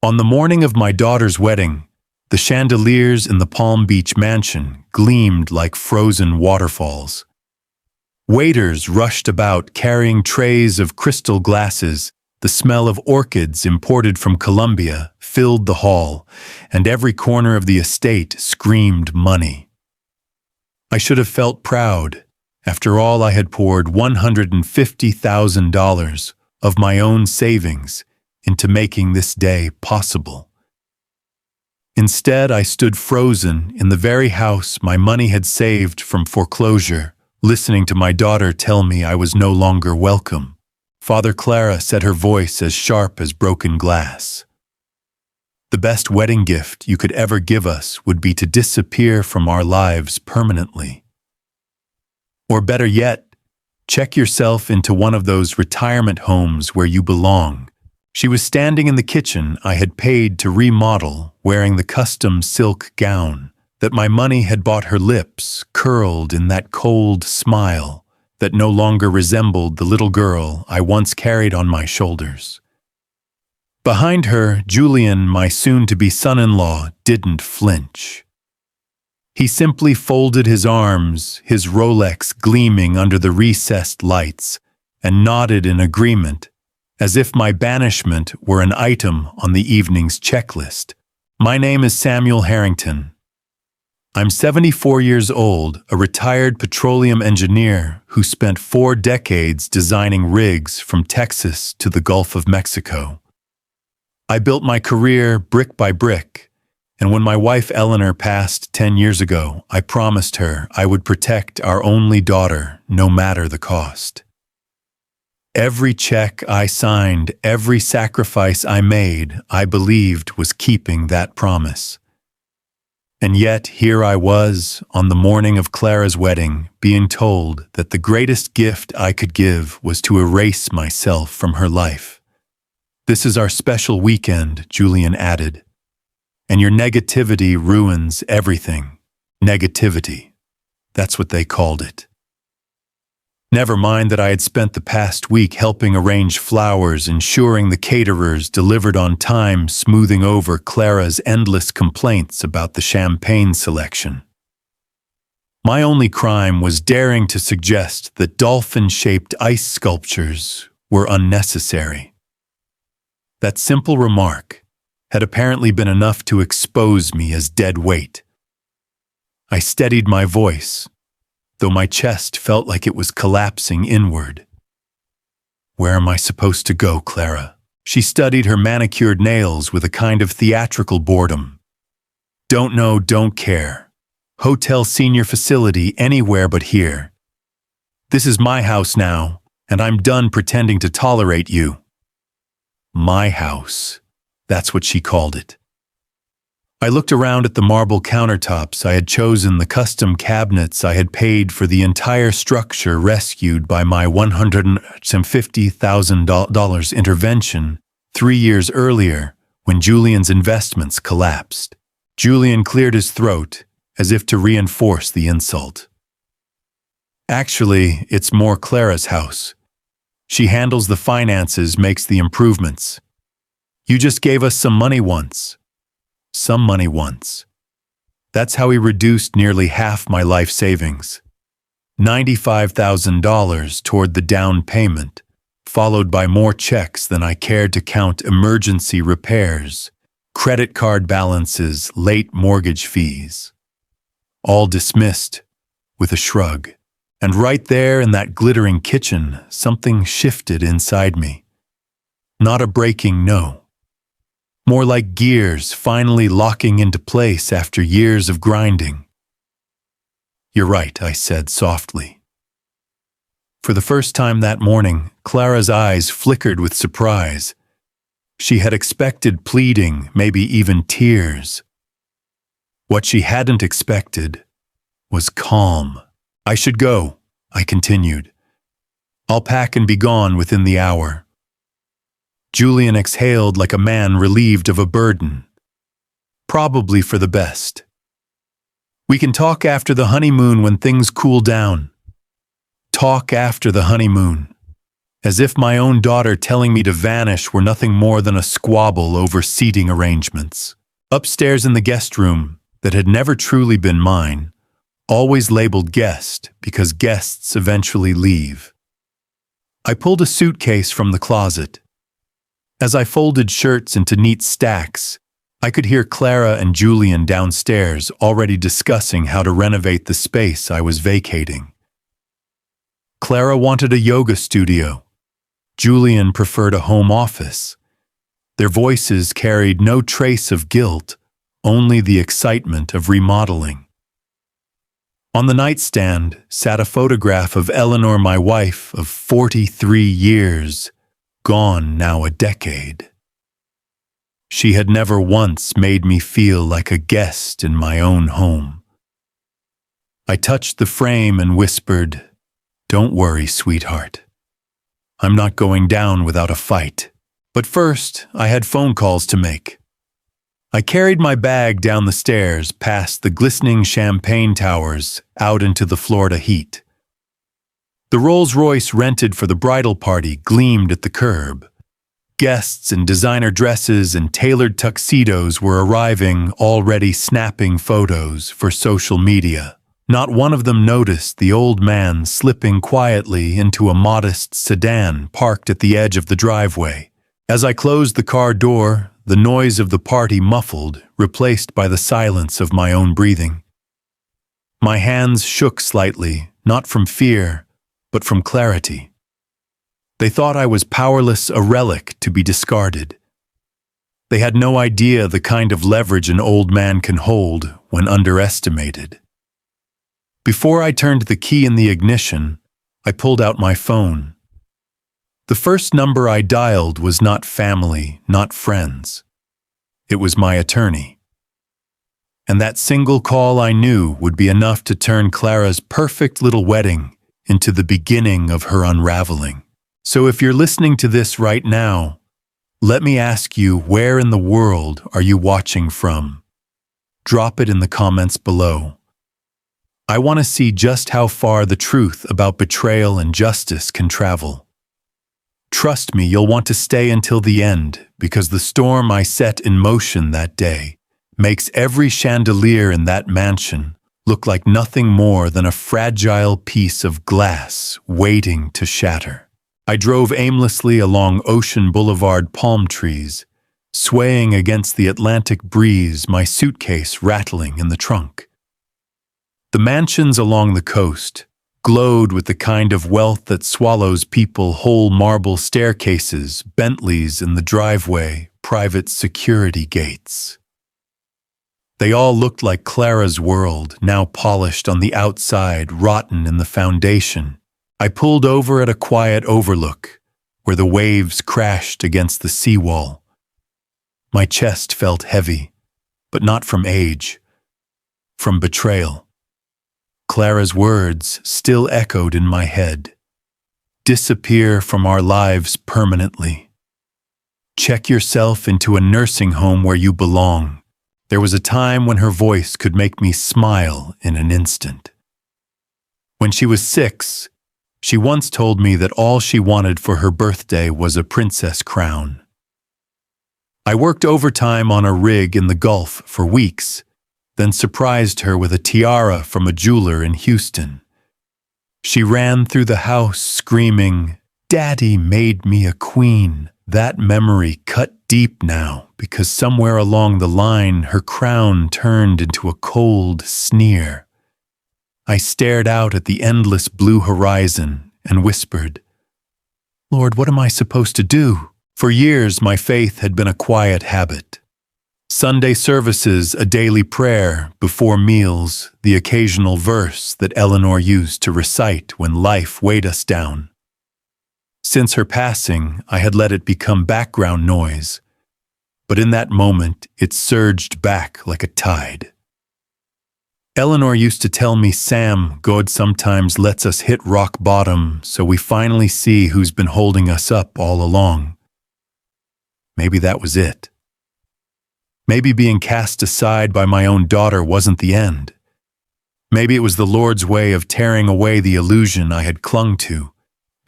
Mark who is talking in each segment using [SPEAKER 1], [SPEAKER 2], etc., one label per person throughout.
[SPEAKER 1] On the morning of my daughter's wedding, the chandeliers in the Palm Beach mansion gleamed like frozen waterfalls. Waiters rushed about carrying trays of crystal glasses. The smell of orchids imported from Colombia filled the hall, and every corner of the estate screamed money. I should have felt proud. After all, I had poured $150,000 of my own savings into making this day possible. Instead, I stood frozen in the very house my money had saved from foreclosure, listening to my daughter tell me I was no longer welcome. Father Clara said, her voice as sharp as broken glass. The best wedding gift you could ever give us would be to disappear from our lives permanently. Or better yet, check yourself into one of those retirement homes where you belong. She was standing in the kitchen I had paid to remodel, wearing the custom silk gown that my money had bought. Her lips curled in that cold smile that no longer resembled the little girl I once carried on my shoulders. Behind her, Julian, my soon-to-be son-in-law, didn't flinch. He simply folded his arms, his Rolex gleaming under the recessed lights, and nodded in agreement, as if my banishment were an item on the evening's checklist. My name is Samuel Harrington. I'm 74 years old, a retired petroleum engineer who spent 4 decades designing rigs from Texas to the Gulf of Mexico. I built my career brick by brick, and when my wife Eleanor passed 10 years ago, I promised her I would protect our only daughter no matter the cost. Every check I signed, every sacrifice I made, I believed was keeping that promise. And yet, here I was, on the morning of Clara's wedding, being told that the greatest gift I could give was to erase myself from her life. "This is our special weekend," Julian added, "and your negativity ruins everything." Negativity. That's what they called it. Never mind that I had spent the past week helping arrange flowers, ensuring the caterers delivered on time, smoothing over Clara's endless complaints about the champagne selection. My only crime was daring to suggest that dolphin-shaped ice sculptures were unnecessary. That simple remark had apparently been enough to expose me as dead weight. I steadied my voice, though my chest felt like it was collapsing inward. "Where am I supposed to go, Clara?" She studied her manicured nails with a kind of theatrical boredom. "Don't know, don't care. Hotel, senior facility, anywhere but here. This is my house now, and I'm done pretending to tolerate you." My house. That's what she called it. I looked around at the marble countertops I had chosen, the custom cabinets I had paid for, the entire structure rescued by my $150,000 intervention 3 years earlier when Julian's investments collapsed. Julian cleared his throat as if to reinforce the insult. "Actually, it's more Clara's house. She handles the finances, makes the improvements. You just gave us some money once. Some money once. That's how he reduced nearly half my life savings. $95,000 toward the down payment, followed by more checks than I cared to count, emergency repairs, credit card balances, late mortgage fees. All dismissed with a shrug. And right there in that glittering kitchen, something shifted inside me. Not a breaking no. More like gears finally locking into place after years of grinding. "You're right," I said softly. For the first time that morning, Clara's eyes flickered with surprise. She had expected pleading, maybe even tears. What she hadn't expected was calm. "I should go," I continued. "I'll pack and be gone within the hour." Julian exhaled like a man relieved of a burden. "Probably for the best. We can talk after the honeymoon when things cool down." Talk after the honeymoon. as if my own daughter telling me to vanish were nothing more than a squabble over seating arrangements. Upstairs in the guest room, that had never truly been mine, always labeled guest because guests eventually leave. I pulled a suitcase from the closet. As I folded shirts into neat stacks, I could hear Clara and Julian downstairs already discussing how to renovate the space I was vacating. Clara wanted a yoga studio. Julian preferred a home office. Their voices carried no trace of guilt, only the excitement of remodeling. On the nightstand sat a photograph of Eleanor, my wife, of 43 years, gone now a decade. She had never once made me feel like a guest in my own home. I touched the frame and whispered, "Don't worry, sweetheart. I'm not going down without a fight." But first, I had phone calls to make. I carried my bag down the stairs past the glistening champagne towers out into the Florida heat. The Rolls-Royce rented for the bridal party gleamed at the curb. Guests in designer dresses and tailored tuxedos were arriving, already snapping photos for social media. Not one of them noticed the old man slipping quietly into a modest sedan parked at the edge of the driveway. As I closed the car door, the noise of the party muffled, replaced by the silence of my own breathing. My hands shook slightly, not from fear, but from clarity. They thought I was powerless, a relic to be discarded. They had no idea the kind of leverage an old man can hold when underestimated. Before I turned the key in the ignition, I pulled out my phone. The first number I dialed was not family, not friends. It was my attorney. And that single call I knew would be enough to turn Clara's perfect little wedding into the beginning of her unraveling. So if you're listening to this right now, let me ask you, where in the world are you watching from? Drop it in the comments below. I want to see just how far the truth about betrayal and justice can travel. Trust me, you'll want to stay until the end, because the storm I set in motion that day makes every chandelier in that mansion look like nothing more than a fragile piece of glass waiting to shatter. I drove aimlessly along Ocean Boulevard, palm trees, swaying against the Atlantic breeze, my suitcase rattling in the trunk. The mansions along the coast glowed with the kind of wealth that swallows people whole: marble staircases, Bentleys in the driveway, private security gates. They all looked like Clara's world, now polished on the outside, rotten in the foundation. I pulled over at a quiet overlook, where the waves crashed against the seawall. My chest felt heavy, but not from age, from betrayal. Clara's words still echoed in my head. Disappear from our lives permanently. Check yourself into a nursing home where you belong. There was a time when her voice could make me smile in an instant. When she was 6, she once told me that all she wanted for her birthday was a princess crown. I worked overtime on a rig in the Gulf for weeks, then surprised her with a tiara from a jeweler in Houston. She ran through the house screaming, "Daddy made me a queen." That memory cut deep now, because somewhere along the line her crown turned into a cold sneer. I stared out at the endless blue horizon and whispered, "Lord, what am I supposed to do?" For years, my faith had been a quiet habit. Sunday services, a daily prayer, before meals, the occasional verse that Eleanor used to recite when life weighed us down. Since her passing, I had let it become background noise, but in that moment, it surged back like a tide. Eleanor used to tell me, "Sam, God sometimes lets us hit rock bottom so we finally see who's been holding us up all along." Maybe that was it. Maybe being cast aside by my own daughter wasn't the end. Maybe it was the Lord's way of tearing away the illusion I had clung to,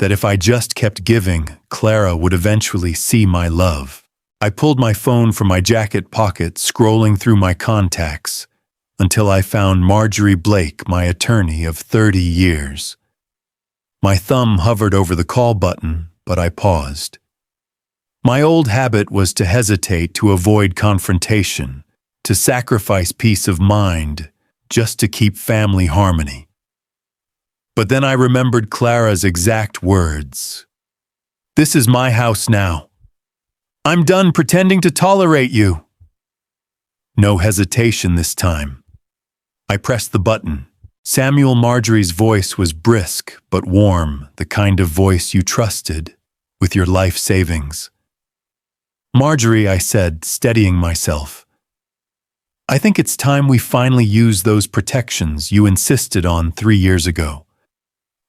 [SPEAKER 1] that if I just kept giving, Clara would eventually see my love. I pulled my phone from my jacket pocket, scrolling through my contacts, until I found Marjorie Blake, my attorney of 30 years. My thumb hovered over the call button, but I paused. My old habit was to hesitate, to avoid confrontation, to sacrifice peace of mind, just to keep family harmony. But then I remembered Clara's exact words. "This is my house now. I'm done pretending to tolerate you." No hesitation this time. I pressed the button. Samuel Marjorie's voice was brisk but warm, the kind of voice you trusted with your life savings. "Marjorie," I said, steadying myself, "I think it's time we finally use those protections you insisted on 3 years ago.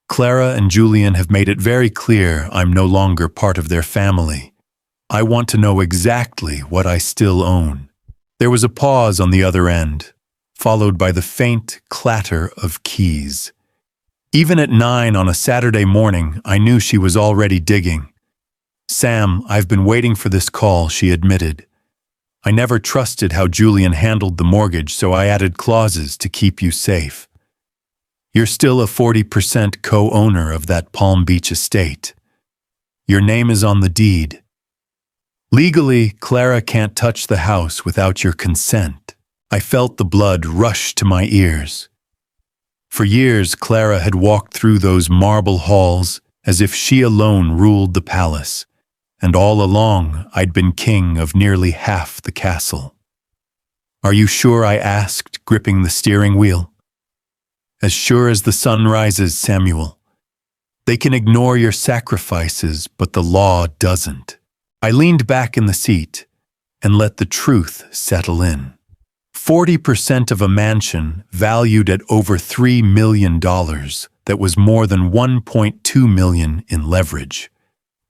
[SPEAKER 1] Clara and Julian have made it very clear I'm no longer part of their family. I want to know exactly what I still own." There was a pause on the other end, followed by the faint clatter of keys. Even at 9 on a Saturday morning, I knew she was already digging. "Sam, I've been waiting for this call," she admitted. "I never trusted how Julian handled the mortgage, so I added clauses to keep you safe. You're still a 40% co-owner of that Palm Beach estate. Your name is on the deed. Legally, Clara can't touch the house without your consent." I felt the blood rush to my ears. For years, Clara had walked through those marble halls as if she alone ruled the palace, and all along I'd been king of nearly half the castle. "Are you sure?" I asked, gripping the steering wheel. "As sure as the sun rises, Samuel. They can ignore your sacrifices, but the law doesn't." I leaned back in the seat and let the truth settle in. 40% of a mansion valued at over $3 million that was more than $1.2 million in leverage.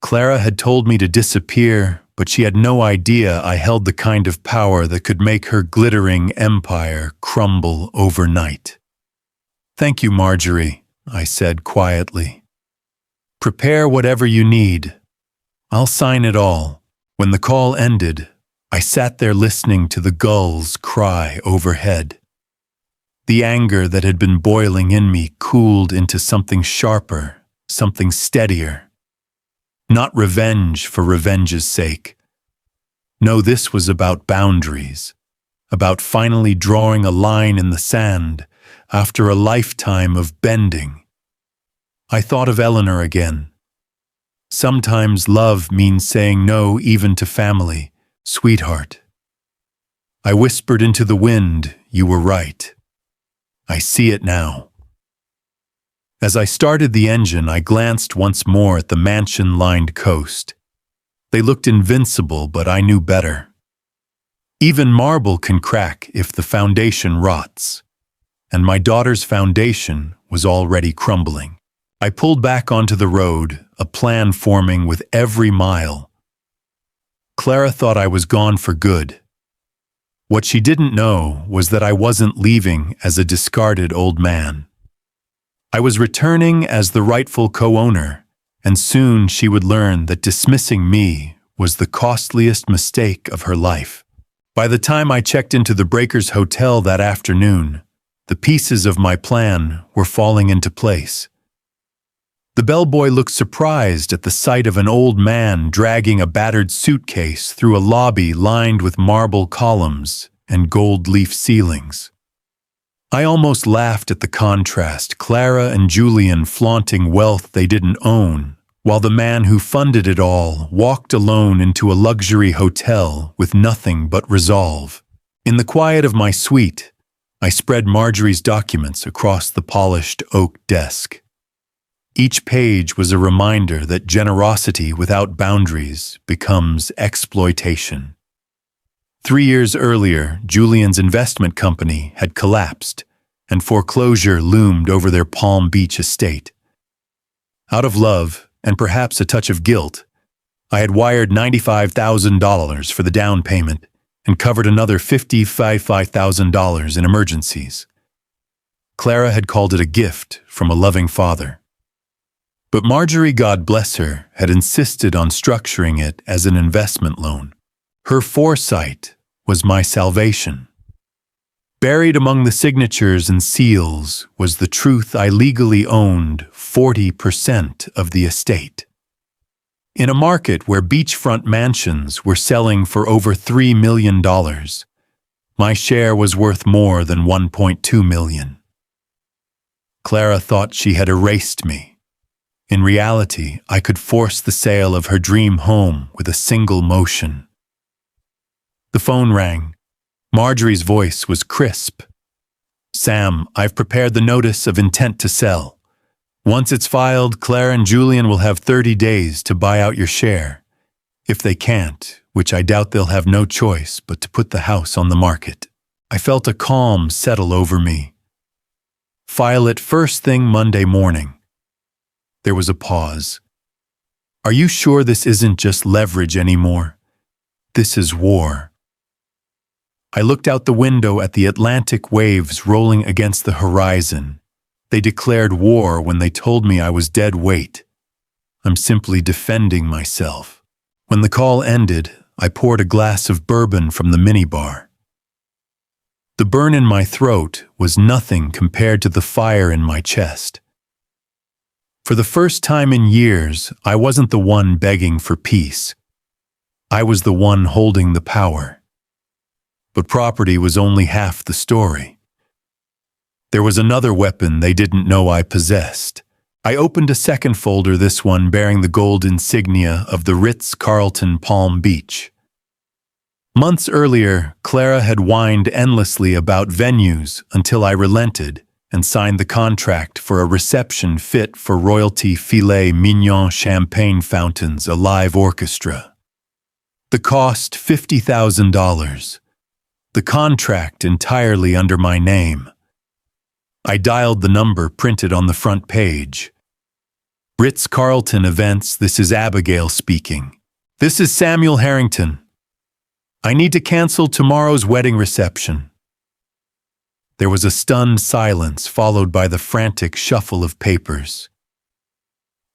[SPEAKER 1] Clara had told me to disappear, but she had no idea I held the kind of power that could make her glittering empire crumble overnight. "Thank you, Marjorie," I said quietly. "Prepare whatever you need. I'll sign it all." When the call ended, I sat there listening to the gulls cry overhead. The anger that had been boiling in me cooled into something sharper, something steadier. Not revenge for revenge's sake. No, this was about boundaries, about finally drawing a line in the sand after a lifetime of bending. I thought of Eleanor again. "Sometimes love means saying no even to family, sweetheart." I whispered into the wind, "You were right. I see it now." As I started the engine, I glanced once more at the mansion-lined coast. They looked invincible, but I knew better. Even marble can crack if the foundation rots, and my daughter's foundation was already crumbling. I pulled back onto the road, a plan forming with every mile. Clara thought I was gone for good. What she didn't know was that I wasn't leaving as a discarded old man. I was returning as the rightful co-owner, and soon she would learn that dismissing me was the costliest mistake of her life. By the time I checked into the Breakers Hotel that afternoon, the pieces of my plan were falling into place. The bellboy looked surprised at the sight of an old man dragging a battered suitcase through a lobby lined with marble columns and gold leaf ceilings. I almost laughed at the contrast, Clara and Julian flaunting wealth they didn't own, while the man who funded it all walked alone into a luxury hotel with nothing but resolve. In the quiet of my suite, I spread Marjorie's documents across the polished oak desk. Each page was a reminder that generosity without boundaries becomes exploitation. 3 years earlier, Julian's investment company had collapsed, and foreclosure loomed over their Palm Beach estate. Out of love, and perhaps a touch of guilt, I had wired $95,000 for the down payment and covered another $55,000 in emergencies. Clara had called it a gift from a loving father. But Marjorie, God bless her, had insisted on structuring it as an investment loan. Her foresight was my salvation. Buried among the signatures and seals was the truth I legally owned 40% of the estate. In a market where beachfront mansions were selling for over $3 million, my share was worth more than $1.2 million. Clara thought she had erased me. In reality, I could force the sale of her dream home with a single motion. The phone rang. Marjorie's voice was crisp. "Sam, I've prepared the notice of intent to sell. Once it's filed, Claire and Julian will have 30 days to buy out your share. If they can't, which I doubt they'll have no choice but to put the house on the market." I felt a calm settle over me. "File it first thing Monday morning." There was a pause. "Are you sure this isn't just leverage anymore? This is war." I looked out the window at the Atlantic waves rolling against the horizon. They declared war when they told me I was dead weight. I'm simply defending myself. When the call ended, I poured a glass of bourbon from the minibar. The burn in my throat was nothing compared to the fire in my chest. For the first time in years, I wasn't the one begging for peace. I was the one holding the power. But property was only half the story. There was another weapon they didn't know I possessed. I opened a second folder, this one bearing the gold insignia of the Ritz-Carlton Palm Beach. Months earlier, Clara had whined endlessly about venues until I relented and signed the contract for a reception fit for royalty filet mignon champagne fountains, a live orchestra. The cost $50,000. The contract entirely under my name. I dialed the number printed on the front page. "Ritz-Carlton Events, this is Abigail speaking. This is Samuel Harrington. I need to cancel tomorrow's wedding reception." There was a stunned silence followed by the frantic shuffle of papers.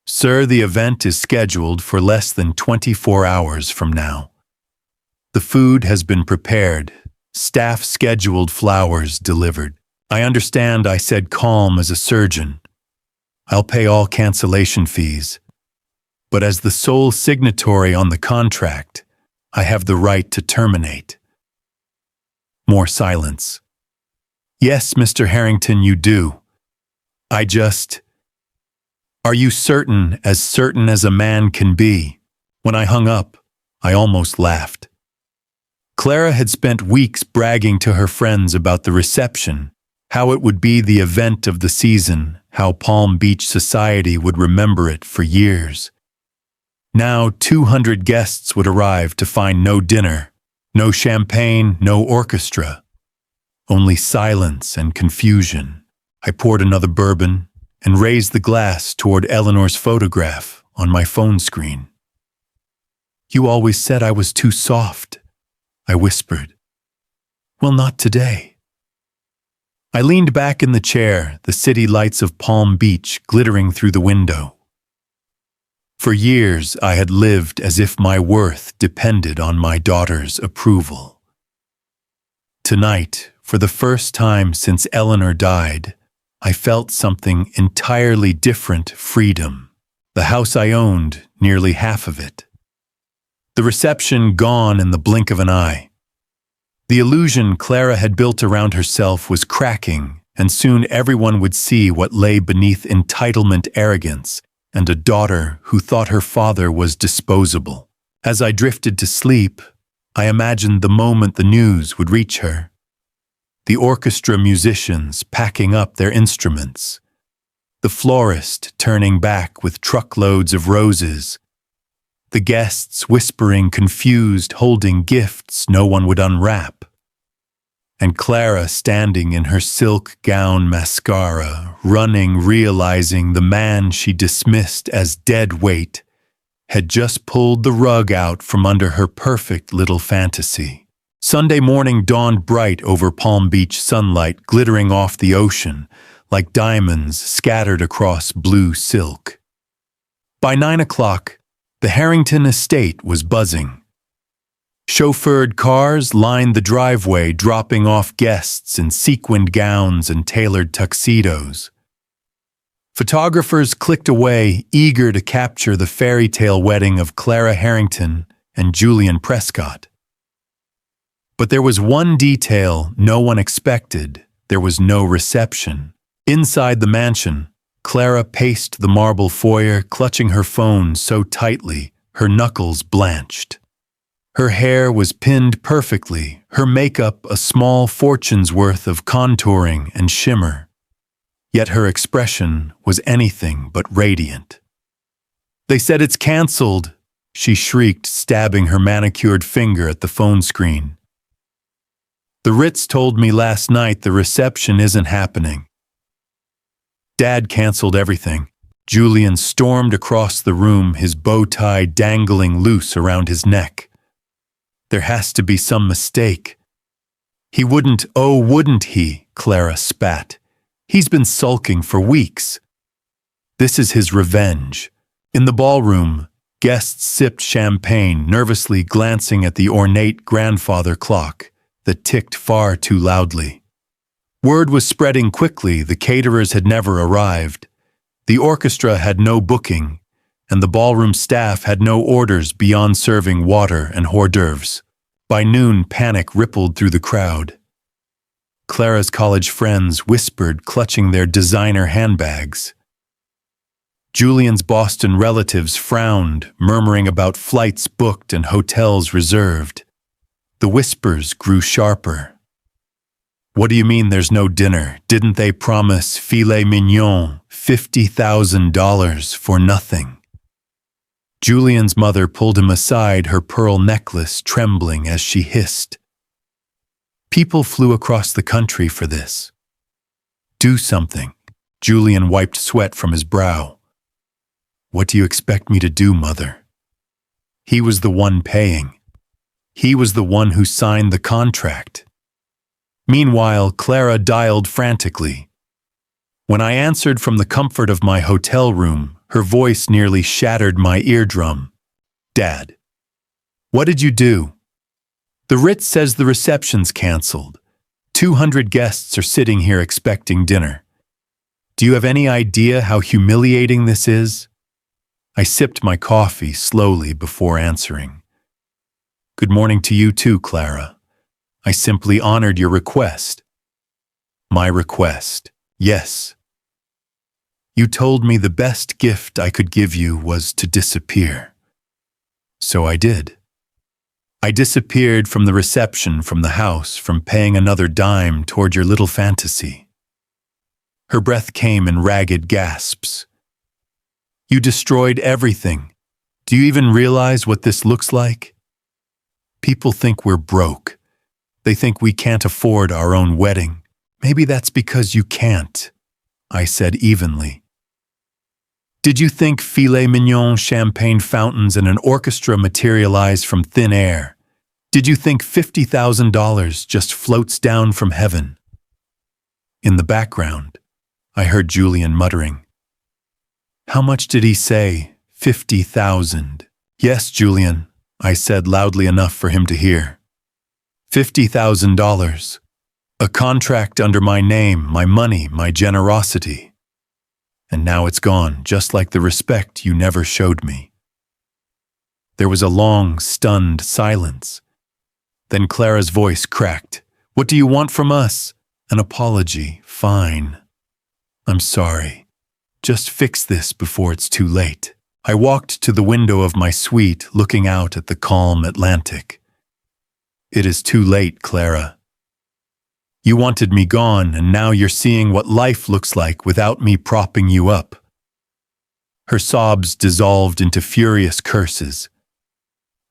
[SPEAKER 1] "Sir, the event is scheduled for less than 24 hours from now. The food has been prepared. Staff scheduled, flowers delivered." "I understand," I said, calm as a surgeon. "I'll pay all cancellation fees. But as the sole signatory on the contract, I have the right to terminate." More silence. "Yes, Mr. Harrington, you do. I just—" "Are you certain as a man can be?" When I hung up, I almost laughed. Clara had spent weeks bragging to her friends about the reception, how it would be the event of the season, how Palm Beach society would remember it for years. Now 200 guests would arrive to find no dinner, no champagne, no orchestra. Only silence and confusion. I poured another bourbon and raised the glass toward Eleanor's photograph on my phone screen. "You always said I was too soft," I whispered. "Well, not today." I leaned back in the chair, the city lights of Palm Beach glittering through the window. For years, I had lived as if my worth depended on my daughter's approval. Tonight, for the first time since Eleanor died, I felt something entirely different: freedom. The house I owned, nearly half of it. The reception gone in the blink of an eye. The illusion Clara had built around herself was cracking, and soon everyone would see what lay beneath entitlement, arrogance, and a daughter who thought her father was disposable. As I drifted to sleep, I imagined the moment the news would reach her. The orchestra musicians packing up their instruments. The florist turning back with truckloads of roses. The guests whispering, confused, holding gifts no one would unwrap. And Clara standing in her silk gown, mascara, running, realizing the man she dismissed as dead weight had just pulled the rug out from under her perfect little fantasy. Sunday morning dawned bright over Palm Beach, sunlight glittering off the ocean like diamonds scattered across blue silk. By 9 o'clock, the Harrington estate was buzzing. Chauffeured cars lined the driveway, dropping off guests in sequined gowns and tailored tuxedos. Photographers clicked away, eager to capture the fairy tale wedding of Clara Harrington and Julian Prescott. But there was one detail no one expected. There was no reception. Inside the mansion, Clara paced the marble foyer, clutching her phone so tightly, her knuckles blanched. Her hair was pinned perfectly, her makeup a small fortune's worth of contouring and shimmer. Yet her expression was anything but radiant. "They said it's canceled," she shrieked, stabbing her manicured finger at the phone screen. "The Ritz told me last night the reception isn't happening." Dad canceled everything. Julian stormed across the room, his bow tie dangling loose around his neck. "There has to be some mistake." "He wouldn't, oh, wouldn't he?" Clara spat. "He's been sulking for weeks. This is his revenge." In the ballroom, guests sipped champagne, nervously glancing at the ornate grandfather clock that ticked far too loudly. Word was spreading quickly. The caterers had never arrived. The orchestra had no booking, and the ballroom staff had no orders beyond serving water and hors d'oeuvres. By noon, panic rippled through the crowd. Clara's college friends whispered, clutching their designer handbags. Julian's Boston relatives frowned, murmuring about flights booked and hotels reserved. The whispers grew sharper. "What do you mean there's no dinner? Didn't they promise filet mignon, $50,000 for nothing?" Julian's mother pulled him aside, her pearl necklace trembling as she hissed. "People flew across the country for this. Do something." Julian wiped sweat from his brow. "What do you expect me to do, Mother?" He was the one paying. He was the one who signed the contract. Meanwhile, Clara dialed frantically. When I answered from the comfort of my hotel room, her voice nearly shattered my eardrum. "Dad, what did you do?" "The Ritz says the reception's canceled. 200 guests are sitting here expecting dinner. Do you have any idea how humiliating this is?" I sipped my coffee slowly before answering. "Good morning to you too, Clara. I simply honored your request." "My request, yes. You told me the best gift I could give you was to disappear. So I did. I disappeared from the reception, from the house, from paying another dime toward your little fantasy." Her breath came in ragged gasps. "You destroyed everything. Do you even realize what this looks like? People think we're broke. They think we can't afford our own wedding. Maybe that's because you can't," I said evenly. "Did you think filet mignon, champagne fountains, and an orchestra materialize from thin air? Did you think $50,000 just floats down from heaven?" In the background, I heard Julian muttering. "How much did he say? 50,000. "Yes, Julian," I said loudly enough for him to hear. $50,000. A contract under my name, my money, my generosity. And now it's gone, just like the respect you never showed me." There was a long, stunned silence. Then Clara's voice cracked. "What do you want from us?" "An apology. Fine. I'm sorry. Just fix this before it's too late." I walked to the window of my suite, looking out at the calm Atlantic. "It is too late, Clara. You wanted me gone, and now you're seeing what life looks like without me propping you up." Her sobs dissolved into furious curses.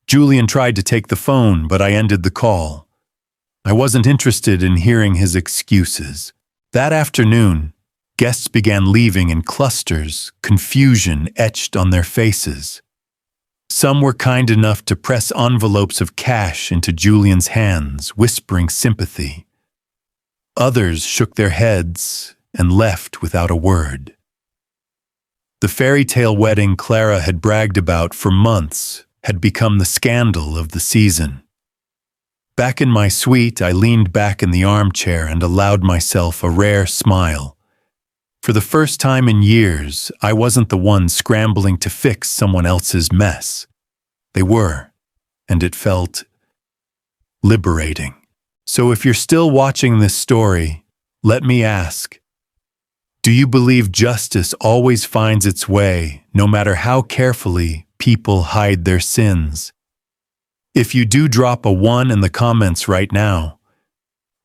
[SPEAKER 1] Julian tried to take the phone, but I ended the call. I wasn't interested in hearing his excuses. That afternoon, guests began leaving in clusters, confusion etched on their faces. Some were kind enough to press envelopes of cash into Julian's hands, whispering sympathy. Others shook their heads and left without a word. The fairy tale wedding Clara had bragged about for months had become the scandal of the season. Back in my suite, I leaned back in the armchair and allowed myself a rare smile. For the first time in years, I wasn't the one scrambling to fix someone else's mess. They were, and it felt liberating. So if you're still watching this story, let me ask, do you believe justice always finds its way, no matter how carefully people hide their sins? If you do, drop a 1 in the comments right now.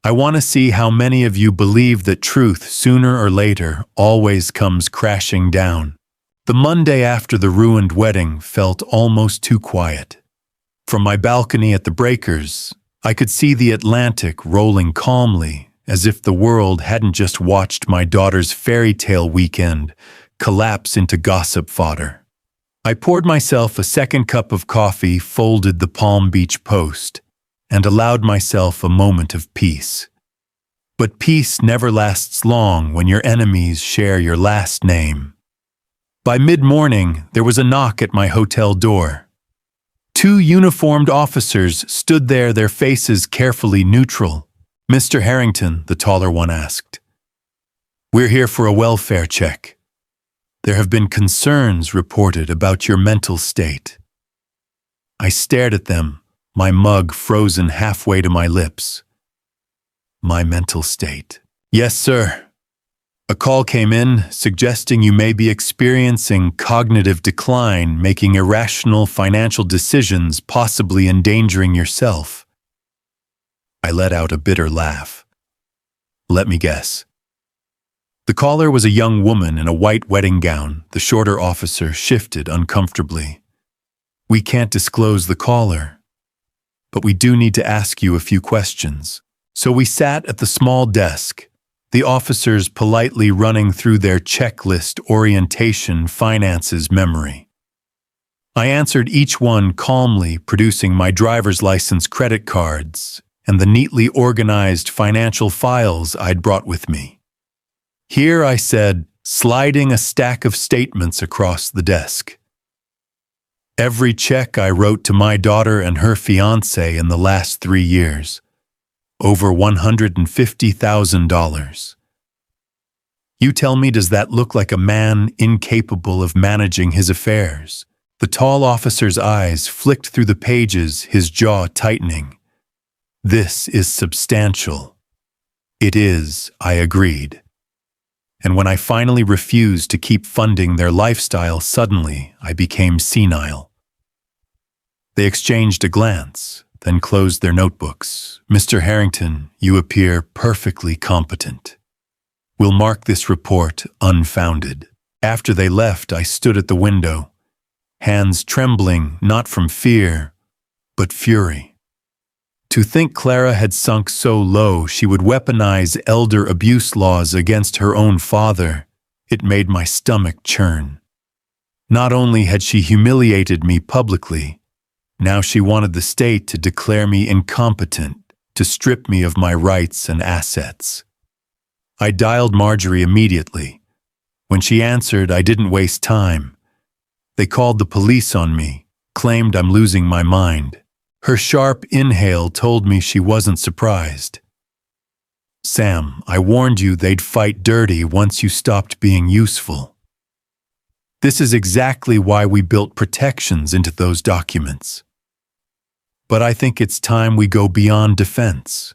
[SPEAKER 1] I want to see how many of you believe that truth, sooner or later, always comes crashing down. The Monday after the ruined wedding felt almost too quiet. From my balcony at the Breakers, I could see the Atlantic rolling calmly, as if the world hadn't just watched my daughter's fairy tale weekend collapse into gossip fodder. I poured myself a second cup of coffee, folded the Palm Beach Post, and allowed myself a moment of peace. But peace never lasts long when your enemies share your last name. By mid-morning, there was a knock at my hotel door. 2 uniformed officers stood there, their faces carefully neutral. "Mr. Harrington," the taller one asked. "We're here for a welfare check. There have been concerns reported about your mental state." I stared at them, my mug frozen halfway to my lips. My mental state. "Yes, sir. A call came in suggesting you may be experiencing cognitive decline, making irrational financial decisions, possibly endangering yourself." I let out a bitter laugh. "Let me guess." The caller was a young woman in a white wedding gown. The shorter officer shifted uncomfortably. "We can't disclose the caller, but we do need to ask you a few questions." So we sat at the small desk, the officers politely running through their checklist: orientation, finances, memory. I answered each one calmly, producing my driver's license, credit cards, and the neatly organized financial files I'd brought with me. "Here," I said, sliding a stack of statements across the desk. "Every check I wrote to my daughter and her fiancé in the last 3 years. Over $150,000. You tell me, does that look like a man incapable of managing his affairs?" The tall officer's eyes flicked through the pages, his jaw tightening. "This is substantial." "It is," I agreed. And when I finally refused to keep funding their lifestyle, suddenly I became senile. They exchanged a glance, then closed their notebooks. "Mr. Harrington, you appear perfectly competent. We'll mark this report unfounded." After they left, I stood at the window, hands trembling not from fear, but fury. To think Clara had sunk so low she would weaponize elder abuse laws against her own father, it made my stomach churn. Not only had she humiliated me publicly, now she wanted the state to declare me incompetent, to strip me of my rights and assets. I dialed Marjorie immediately. When she answered, I didn't waste time. They called the police on me, claimed I'm losing my mind. Her sharp inhale told me she wasn't surprised. "Sam, I warned you they'd fight dirty once you stopped being useful. This is exactly why we built protections into those documents. But I think it's time we go beyond defense."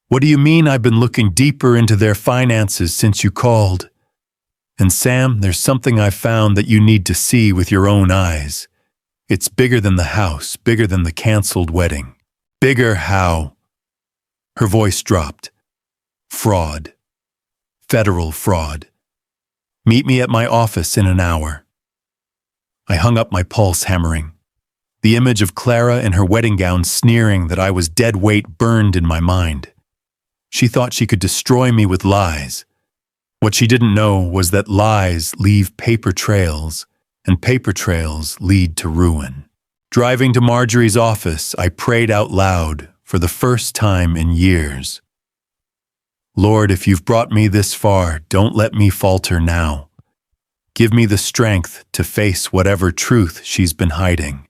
[SPEAKER 1] "What do you mean? I've been looking deeper into their finances since you called. And Sam, there's something I've found that you need to see with your own eyes. It's bigger than the house, bigger than the canceled wedding. Bigger how?" Her voice dropped. "Fraud. Federal fraud. Meet me at my office in an hour." I hung up, my pulse hammering. The image of Clara in her wedding gown sneering that I was dead weight burned in my mind. She thought she could destroy me with lies. What she didn't know was that lies leave paper trails, and paper trails lead to ruin. Driving to Marjorie's office, I prayed out loud for the first time in years. "Lord, if you've brought me this far, don't let me falter now. Give me the strength to face whatever truth she's been hiding.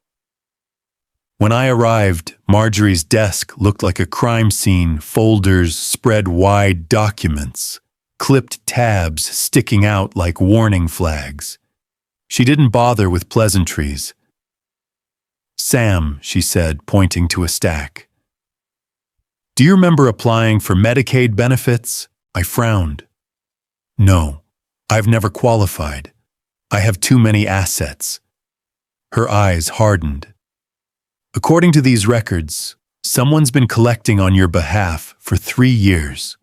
[SPEAKER 1] When I arrived, Marjorie's desk looked like a crime scene, folders spread wide, documents, clipped tabs sticking out like warning flags. She didn't bother with pleasantries. "Sam," she said, pointing to a stack. "Do you remember applying for Medicaid benefits?" I frowned. "No, I've never qualified. I have too many assets." Her eyes hardened. "According to these records, someone's been collecting on your behalf for 3 years.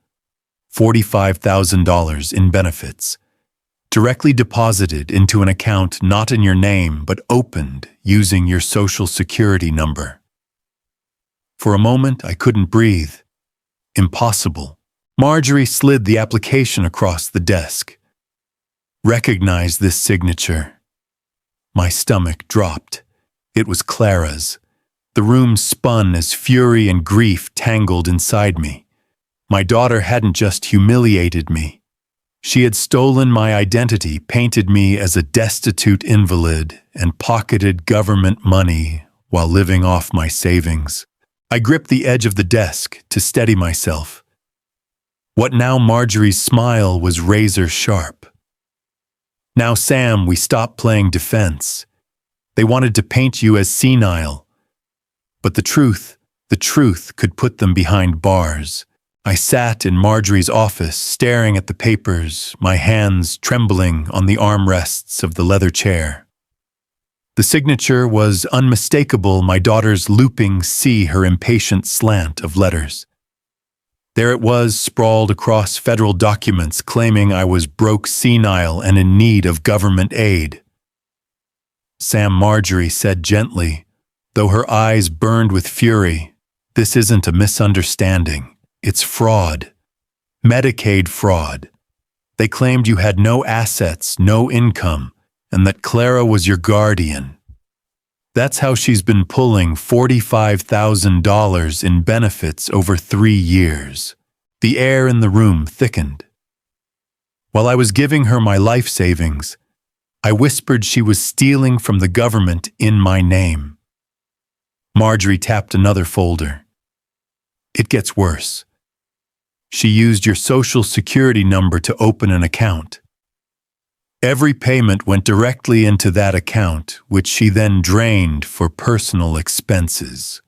[SPEAKER 1] $45,000 in benefits, directly deposited into an account not in your name but opened using your Social Security number." For a moment, I couldn't breathe. Impossible. Marjorie slid the application across the desk. "Recognize this signature." My stomach dropped. It was Clara's. The room spun as fury and grief tangled inside me. My daughter hadn't just humiliated me. She had stolen my identity, painted me as a destitute invalid, and pocketed government money while living off my savings. I gripped the edge of the desk to steady myself. What now Marjorie's smile was razor sharp. "Now, Sam, we stopped playing defense. They wanted to paint you as senile. But the truth could put them behind bars." I sat in Marjorie's office, staring at the papers, my hands trembling on the armrests of the leather chair. The signature was unmistakable, my daughter's looping C, her impatient slant of letters. There it was, sprawled across federal documents, claiming I was broke, senile, and in need of government aid. "Sam," Marjorie said gently, though her eyes burned with fury, "this isn't a misunderstanding. It's fraud. Medicaid fraud. They claimed you had no assets, no income, and that Clara was your guardian. That's how she's been pulling $45,000 in benefits over 3 years. The air in the room thickened. While I was giving her my life savings, I whispered she was stealing from the government in my name." Marjorie tapped another folder. "It gets worse. She used your Social Security number to open an account. Every payment went directly into that account, which she then drained for personal expenses.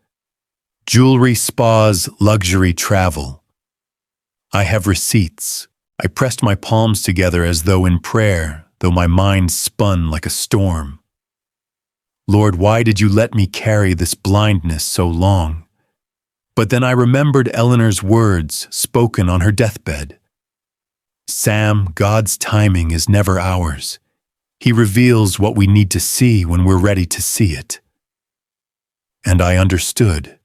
[SPEAKER 1] Jewelry, spas, luxury travel. I have receipts." I pressed my palms together as though in prayer, though my mind spun like a storm. "Lord, why did you let me carry this blindness so long?" But then I remembered Eleanor's words spoken on her deathbed. "Sam, God's timing is never ours. He reveals what we need to see when we're ready to see it." And I understood.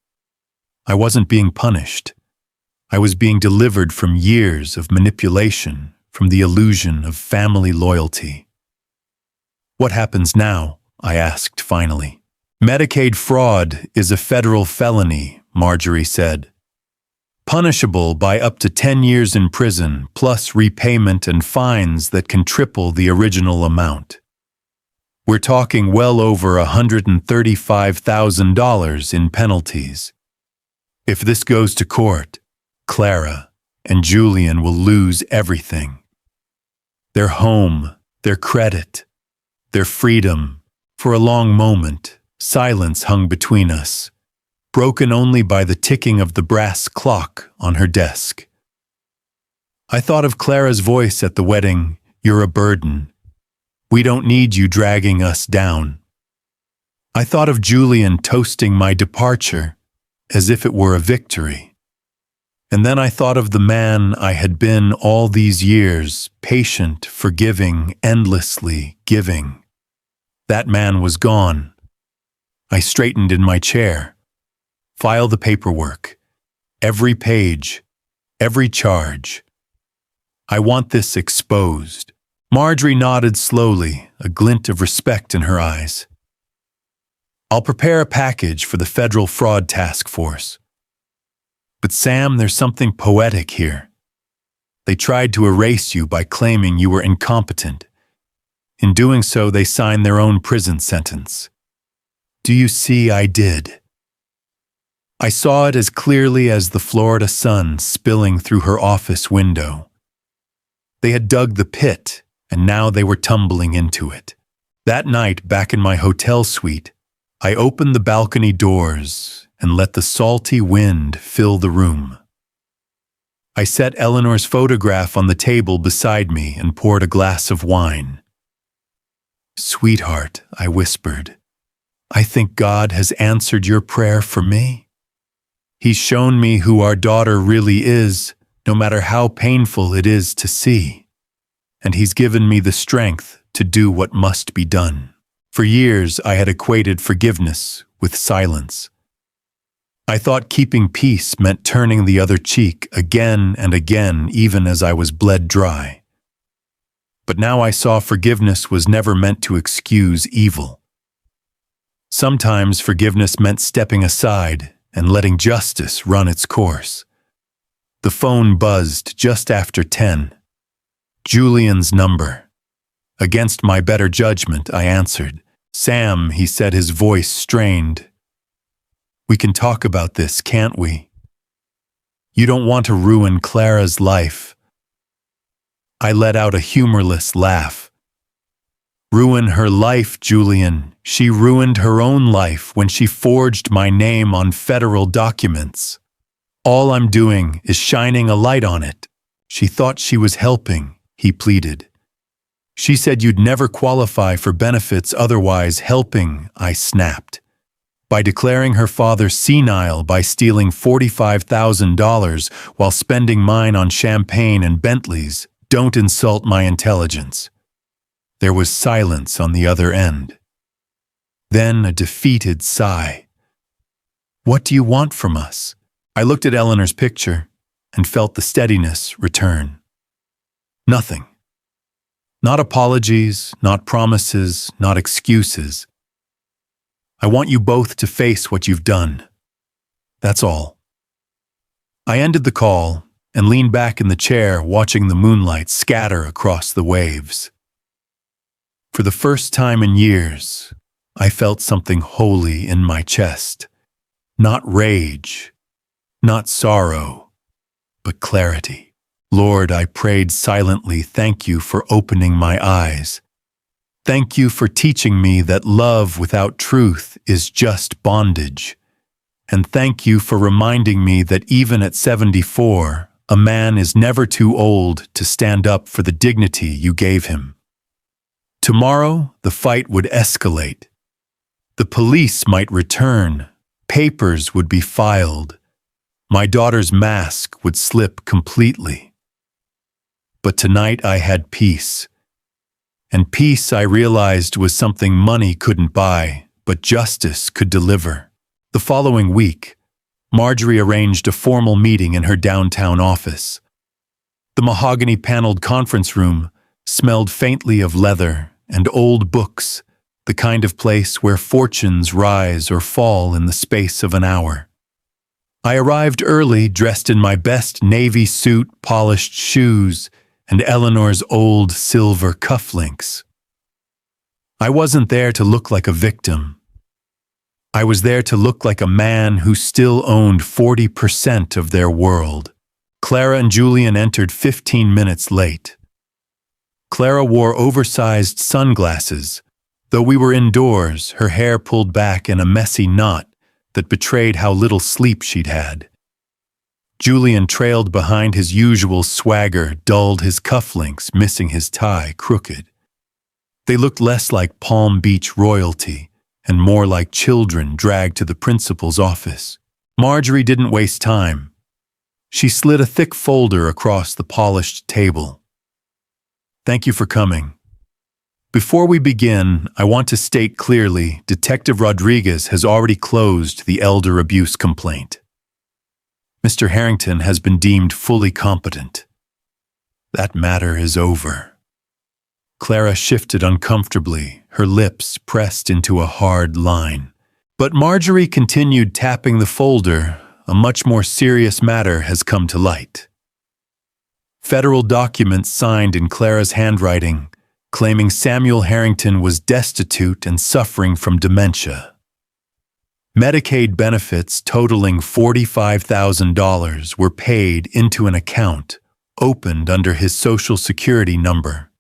[SPEAKER 1] I wasn't being punished. I was being delivered from years of manipulation, from the illusion of family loyalty. "What happens now?" I asked finally. "Medicaid fraud is a federal felony," Marjorie said. "Punishable by up to 10 years in prison, plus repayment and fines that can triple the original amount. We're talking well over $135,000 in penalties. If this goes to court, Clara and Julian will lose everything. Their home, their credit, their freedom." For a long moment, silence hung between us, broken only by the ticking of the brass clock on her desk. I thought of Clara's voice at the wedding, "You're a burden. We don't need you dragging us down." I thought of Julian toasting my departure as if it were a victory. And then I thought of the man I had been all these years, patient, forgiving, endlessly giving. That man was gone. I straightened in my chair. File the paperwork. Every page. Every charge. I want this exposed. Marjorie nodded slowly, a glint of respect in her eyes. "I'll prepare a package for the Federal Fraud Task Force." "But Sam, there's something poetic here. They tried to erase you by claiming you were incompetent. In doing so, they sign their own prison sentence. Do you see I did? I saw it as clearly as the Florida sun spilling through her office window. They had dug the pit, and now they were tumbling into it. That night, back in my hotel suite, I opened the balcony doors and let the salty wind fill the room. I set Eleanor's photograph on the table beside me and poured a glass of wine. "Sweetheart," I whispered, "I think God has answered your prayer for me. He's shown me who our daughter really is, no matter how painful it is to see. And He's given me the strength to do what must be done." For years, I had equated forgiveness with silence. I thought keeping peace meant turning the other cheek again and again, even as I was bled dry. But now I saw forgiveness was never meant to excuse evil. Sometimes forgiveness meant stepping aside and letting justice run its course. The phone buzzed just after 10. Julian's number. Against my better judgment, I answered. "Sam," he said, his voice strained. "We can talk about this, can't we? You don't want to ruin Clara's life." I let out a humorless laugh. "Ruin her life, Julian. She ruined her own life when she forged my name on federal documents. All I'm doing is shining a light on it." "She thought she was helping," he pleaded. "She said you'd never qualify for benefits otherwise." "Helping," I snapped. "By declaring her father senile by stealing $45,000 while spending mine on champagne and Bentleys. Don't insult my intelligence." There was silence on the other end. Then a defeated sigh. "What do you want from us?" I looked at Eleanor's picture and felt the steadiness return. Nothing. Not apologies, not promises, not excuses. I want you both to face what you've done. That's all. I ended the call and leaned back in the chair, watching the moonlight scatter across the waves. For the first time in years, I felt something holy in my chest. Not rage, not sorrow, but clarity. "Lord," I prayed silently, "thank you for opening my eyes. Thank you for teaching me that love without truth is just bondage. And thank you for reminding me that even at 74, a man is never too old to stand up for the dignity you gave him." Tomorrow, the fight would escalate. The police might return. Papers would be filed. My daughter's mask would slip completely. But tonight I had peace. And peace, I realized, was something money couldn't buy, but justice could deliver. The following week, Marjorie arranged a formal meeting in her downtown office. The mahogany-paneled conference room smelled faintly of leather and old books, the kind of place where fortunes rise or fall in the space of an hour. I arrived early, dressed in my best navy suit, polished shoes, and Eleanor's old silver cufflinks. I wasn't there to look like a victim. I was there to look like a man who still owned 40% of their world. Clara and Julian entered 15 minutes late. Clara wore oversized sunglasses. Though we were indoors, her hair pulled back in a messy knot that betrayed how little sleep she'd had. Julian trailed behind his usual swagger, dulled his cufflinks, missing his tie crooked. They looked less like Palm Beach royalty and more like children dragged to the principal's office. Marjorie didn't waste time. She slid a thick folder across the polished table. "Thank you for coming. Before we begin, I want to state clearly, Detective Rodriguez has already closed the elder abuse complaint. Mr. Harrington has been deemed fully competent. That matter is over." Clara shifted uncomfortably, her lips pressed into a hard line. But Marjorie continued tapping the folder. "A much more serious matter has come to light. Federal documents signed in Clara's handwriting claiming Samuel Harrington was destitute and suffering from dementia. Medicaid benefits totaling $45,000 were paid into an account opened under his Social Security number.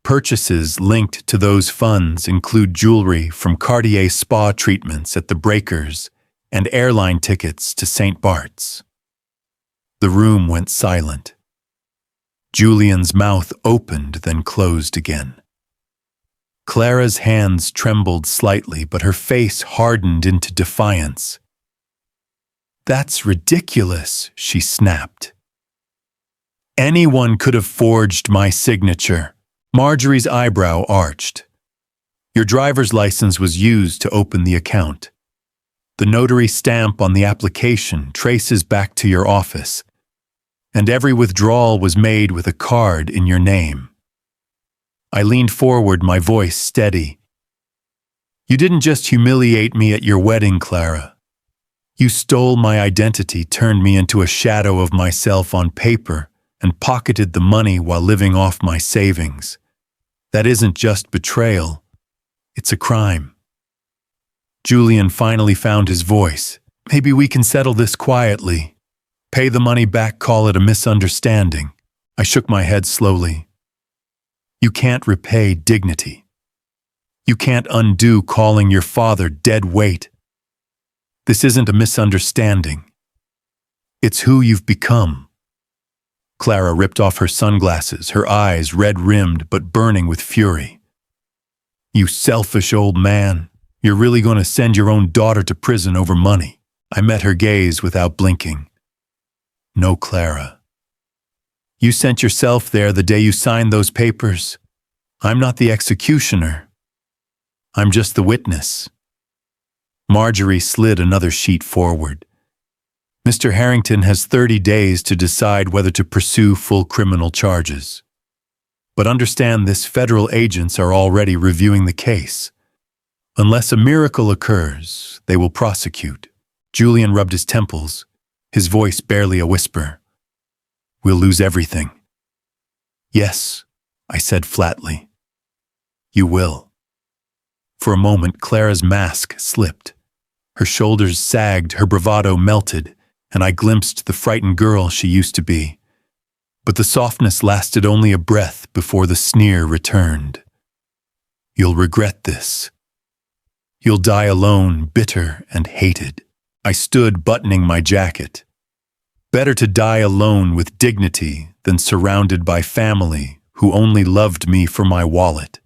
[SPEAKER 1] Purchases linked to those funds include jewelry from Cartier spa treatments at the Breakers and airline tickets to St. Bart's. The room went silent. Julian's mouth opened, then closed again. Clara's hands trembled slightly, but her face hardened into defiance. "That's ridiculous," she snapped. "Anyone could have forged my signature." Marjorie's eyebrow arched. "Your driver's license was used to open the account. The notary stamp on the application traces back to your office, and every withdrawal was made with a card in your name." I leaned forward, my voice steady. "You didn't just humiliate me at your wedding, Clara. You stole my identity, turned me into a shadow of myself on paper, and pocketed the money while living off my savings. That isn't just betrayal. It's a crime." Julian finally found his voice. "Maybe we can settle this quietly. Pay the money back, call it a misunderstanding." I shook my head slowly. "You can't repay dignity. You can't undo calling your father dead weight. This isn't a misunderstanding. It's who you've become." Clara ripped off her sunglasses, her eyes red-rimmed but burning with fury. "You selfish old man. You're really going to send your own daughter to prison over money?" I met her gaze without blinking. "No, Clara. You sent yourself there the day you signed those papers. I'm not the executioner. I'm just the witness." Marjorie slid another sheet forward. "Mr. Harrington has 30 days to decide whether to pursue full criminal charges. But understand this, federal agents are already reviewing the case. Unless a miracle occurs, they will prosecute." Julian rubbed his temples, his voice barely a whisper. "We'll lose everything." "Yes," I said flatly. "You will." For a moment, Clara's mask slipped. Her shoulders sagged, her bravado melted, and I glimpsed the frightened girl she used to be. But the softness lasted only a breath before the sneer returned. "You'll regret this. You'll die alone, bitter and hated." I stood buttoning my jacket. Better to die alone with dignity than surrounded by family who only loved me for my wallet.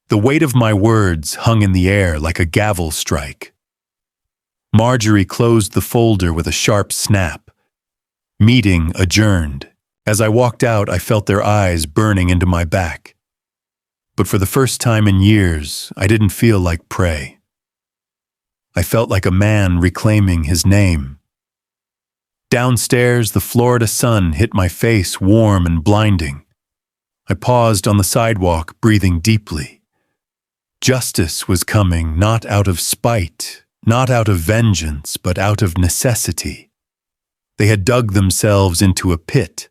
[SPEAKER 1] The weight of my words hung in the air like a gavel strike. Marjorie closed the folder with a sharp snap. Meeting adjourned. As I walked out, I felt their eyes burning into my back. But for the first time in years, I didn't feel like prey. I felt like a man reclaiming his name. Downstairs, the Florida sun hit my face warm and blinding. I paused on the sidewalk, breathing deeply. Justice was coming, not out of spite, not out of vengeance, but out of necessity. They had dug themselves into a pit,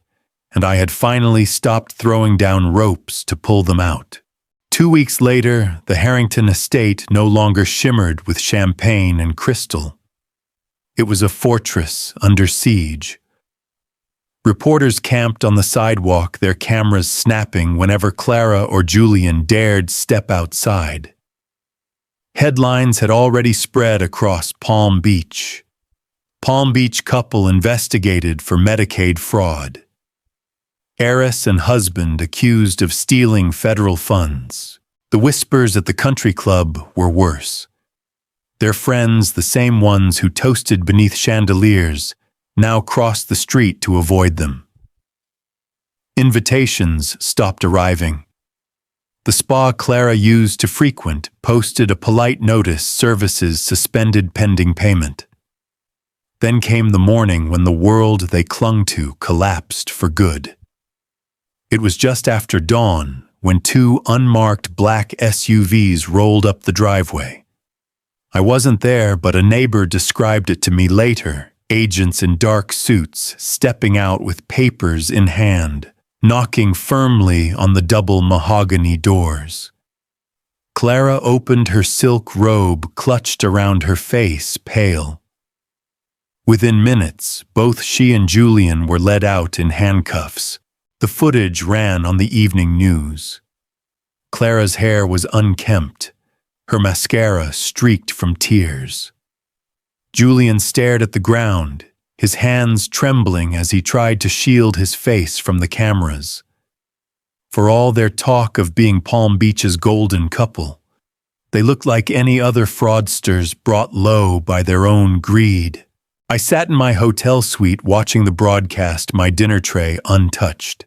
[SPEAKER 1] and I had finally stopped throwing down ropes to pull them out. 2 weeks later, the Harrington estate no longer shimmered with champagne and crystal. It was a fortress under siege. Reporters camped on the sidewalk, their cameras snapping whenever Clara or Julian dared step outside. Headlines had already spread across Palm Beach. Palm Beach couple investigated for Medicaid fraud. Heiress and husband accused of stealing federal funds. The whispers at the country club were worse. Their friends, the same ones who toasted beneath chandeliers, now crossed the street to avoid them. Invitations stopped arriving. The spa Clara used to frequent posted a polite notice, services suspended pending payment. Then came the morning when the world they clung to collapsed for good. It was just after dawn when 2 unmarked black SUVs rolled up the driveway. I wasn't there, but a neighbor described it to me later, agents in dark suits stepping out with papers in hand. knocking firmly on the double mahogany doors. Clara opened her silk robe clutched around her face, pale. Within minutes, both she and Julian were led out in handcuffs. The footage ran on the evening news. Clara's hair was unkempt, her mascara streaked from tears. Julian stared at the ground, his hands trembling as he tried to shield his face from the cameras. For all their talk of being Palm Beach's golden couple, they looked like any other fraudsters brought low by their own greed. I sat in my hotel suite watching the broadcast, my dinner tray untouched.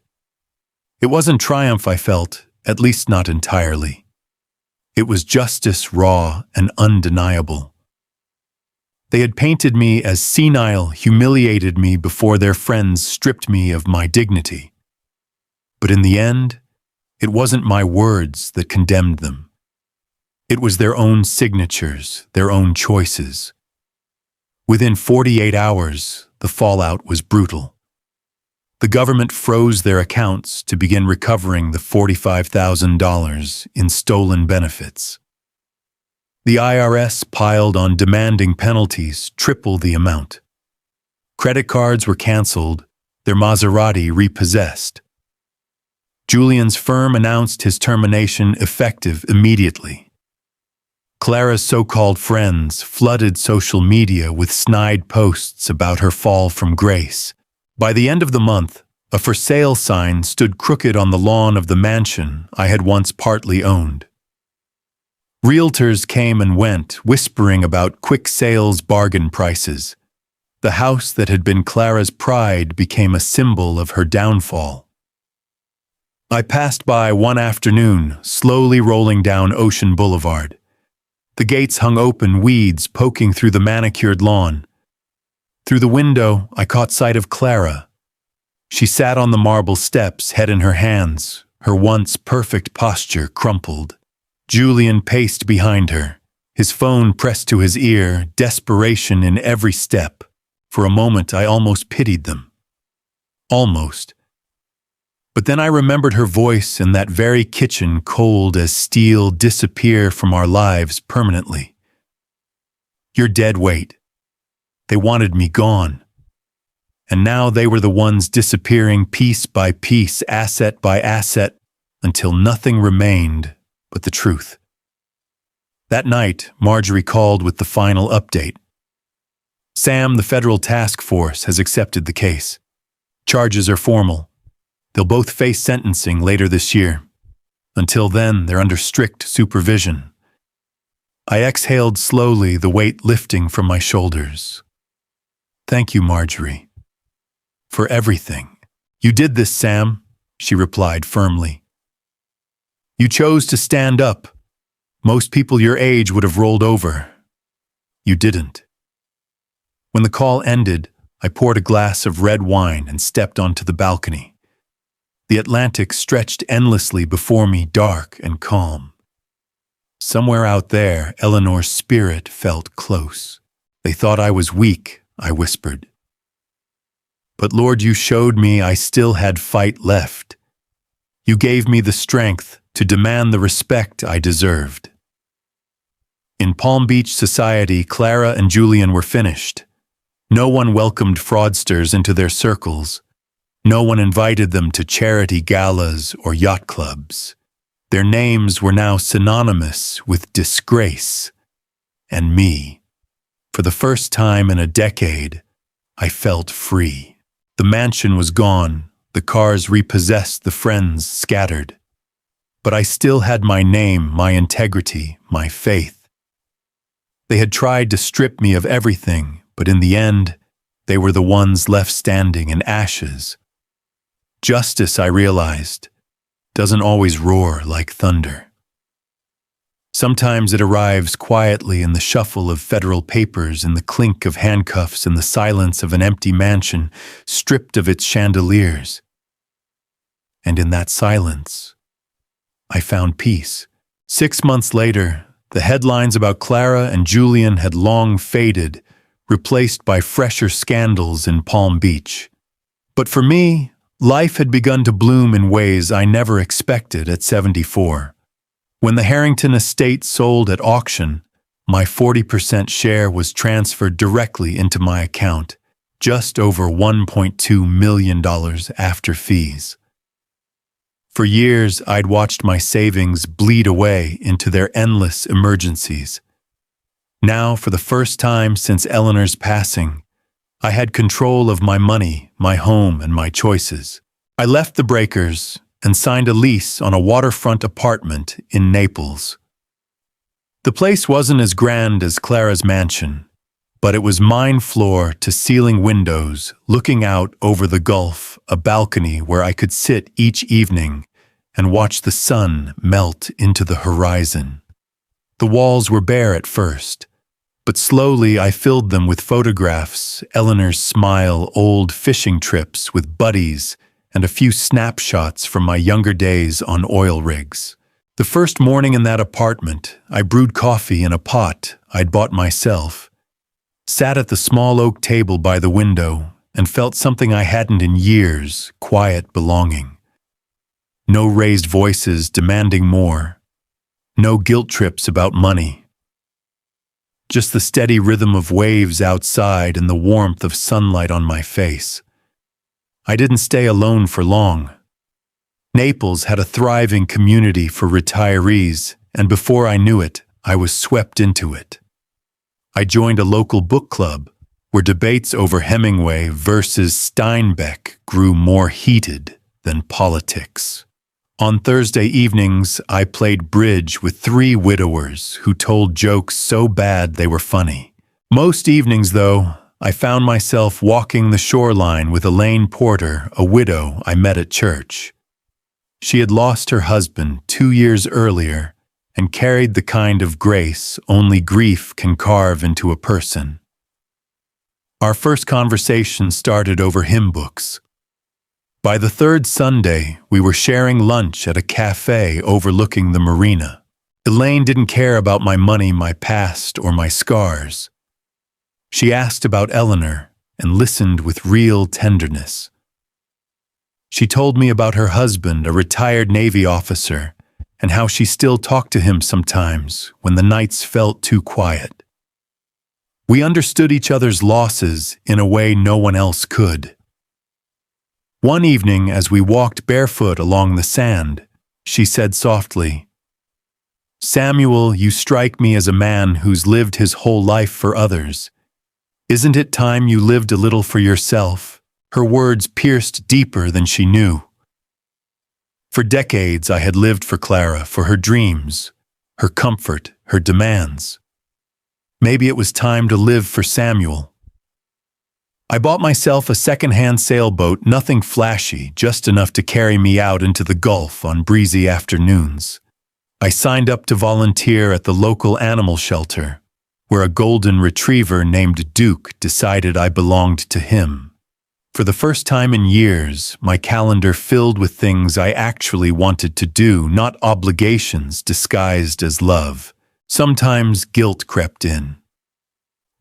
[SPEAKER 1] It wasn't triumph I felt, at least not entirely. It was justice raw and undeniable. They had painted me as senile, humiliated me before their friends stripped me of my dignity. But in the end, it wasn't my words that condemned them. It was their own signatures, their own choices. Within 48 hours, the fallout was brutal. The government froze their accounts to begin recovering the $45,000 in stolen benefits. The IRS piled on demanding penalties triple the amount. Credit cards were canceled, their Maserati repossessed. Julian's firm announced his termination effective immediately. Clara's so-called friends flooded social media with snide posts about her fall from grace. By the end of the month, a for sale sign stood crooked on the lawn of the mansion I had once partly owned. Realtors came and went, whispering about quick sales bargain prices. The house that had been Clara's pride became a symbol of her downfall. I passed by one afternoon, slowly rolling down Ocean Boulevard. The gates hung open, weeds poking through the manicured lawn. Through the window, I caught sight of Clara. She sat on the marble steps, head in her hands, her once perfect posture crumpled. Julian paced behind her, his phone pressed to his ear, desperation in every step. For a moment, I almost pitied them. Almost. But then I remembered her voice in that very kitchen, cold as steel, disappear from our lives permanently. You're dead weight. They wanted me gone. And now they were the ones disappearing piece by piece, asset by asset, until nothing remained but the truth. That night, Marjorie called with the final update. Sam, the federal task force, has accepted the case. Charges are formal. They'll both face sentencing later this year. Until then, they're under strict supervision. I exhaled slowly, the weight lifting from my shoulders. Thank you, Marjorie. For everything. You did this, Sam, she replied firmly. You chose to stand up. Most people your age would have rolled over. You didn't. When the call ended, I poured a glass of red wine and stepped onto the balcony. The Atlantic stretched endlessly before me, dark and calm. Somewhere out there, Eleanor's spirit felt close. They thought I was weak, I whispered. But Lord, you showed me I still had fight left. You gave me the strength to demand the respect I deserved. In Palm Beach society, Clara and Julian were finished. No one welcomed fraudsters into their circles. No one invited them to charity galas or yacht clubs. Their names were now synonymous with disgrace and me. For the first time in a decade, I felt free. The mansion was gone, the cars repossessed, the friends scattered. But I still had my name, my integrity, my faith. They had tried to strip me of everything, but in the end, they were the ones left standing in ashes. Justice, I realized, doesn't always roar like thunder. Sometimes it arrives quietly in the shuffle of federal papers, in the clink of handcuffs, in the silence of an empty mansion stripped of its chandeliers. And in that silence, I found peace. 6 months later, the headlines about Clara and Julian had long faded, replaced by fresher scandals in Palm Beach. But for me, Life had begun to bloom in ways I never expected at 74. When the Harrington estate sold at auction, my 40% share was transferred directly into my account, just over $1.2 million after fees. For years, I'd watched my savings bleed away into their endless emergencies. Now, for the first time since Eleanor's passing, I had control of my money, my home, and my choices. I left the breakers and signed a lease on a waterfront apartment in Naples. The place wasn't as grand as Clara's mansion, but it was mine floor to ceiling windows looking out over the Gulf, a balcony where I could sit each evening and watch the sun melt into the horizon. The walls were bare at first, but slowly I filled them with photographs, Eleanor's smile, old fishing trips with buddies, and a few snapshots from my younger days on oil rigs. The first morning in that apartment, I brewed coffee in a pot I'd bought myself, sat at the small oak table by the window, and felt something I hadn't in years, quiet belonging. No raised voices demanding more, no guilt trips about money. Just the steady rhythm of waves outside and the warmth of sunlight on my face. I didn't stay alone for long. Naples had a thriving community for retirees, and before I knew it, I was swept into it. I joined a local book club, where debates over Hemingway versus Steinbeck grew more heated than politics. On Thursday evenings, I played bridge with 3 widowers who told jokes so bad they were funny. Most evenings, though, I found myself walking the shoreline with Elaine Porter, a widow I met at church. She had lost her husband 2 years earlier and carried the kind of grace only grief can carve into a person. Our first conversation started over hymn books. By the 3rd Sunday, we were sharing lunch at a cafe overlooking the marina. Elaine didn't care about my money, my past, or my scars. She asked about Eleanor and listened with real tenderness. She told me about her husband, a retired Navy officer, and how she still talked to him sometimes when the nights felt too quiet. We understood each other's losses in a way no one else could. One evening, as we walked barefoot along the sand, she said softly, "Samuel, you strike me as a man who's lived his whole life for others. Isn't it time you lived a little for yourself?" Her words pierced deeper than she knew. For decades, I had lived for Clara, for her dreams, her comfort, her demands. Maybe it was time to live for Samuel. I bought myself a second-hand sailboat, nothing flashy, just enough to carry me out into the Gulf on breezy afternoons. I signed up to volunteer at the local animal shelter, where a golden retriever named Duke decided I belonged to him. For the first time in years, my calendar filled with things I actually wanted to do, not obligations disguised as love. Sometimes guilt crept in.